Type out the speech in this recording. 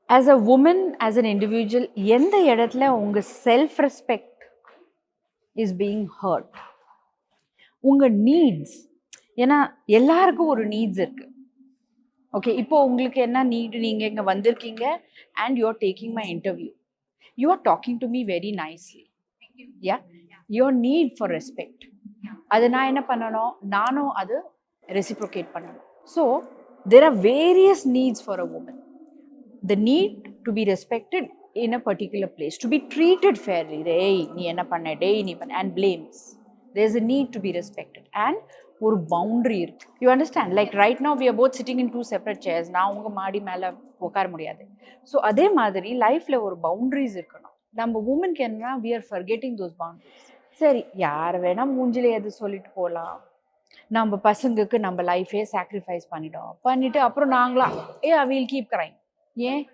as a woman, as an individual, எந்த இடத்துல உங்க self respect is being hurt, உங்க நீட்ஸ், ஏன்னா எல்லாருக்கும் ஒரு நீட்ஸ் இருக்கு. ஓகே, இப்போ உங்களுக்கு என்ன நீட், நீங்க இங்க வந்திருக்கீங்க and you are taking my interview, you are talking to me very nicely, yeah, your need for respect, அது நான் என்ன பண்ணணும், நானும் அது ரெசிப்ரோகேட் பண்ணணும். So there are various needs for a woman. The need to be respected in a particular place, to be treated fairly. Hey, நீ என்ன பண்ண, டேய் நீ பண்ண, and blames. There's a need to be respected and ஒரு boundary இருக்கு. You understand? Like right now we are both sitting in two separate chairs. நான் உங்க மாடி மேல உட்கார முடியாது. ஸோ அதே மாதிரி லைஃப்ல ஒரு பவுண்டரிஸ் இருக்கணும். நம்ம உமனுக்கு என்ன, we are forgetting those boundaries. சரி, யார் வேணா மூஞ்சில எது சொல்லிட்டு போகலாம், நம்ம பசங்களுக்கு நம்ம லைஃபே சாக்ரிஃபைஸ் பண்ணிட்டோம், பண்ணிட்டு அப்புறம் நாங்களா வில் கீப் கிரைங். ஏன்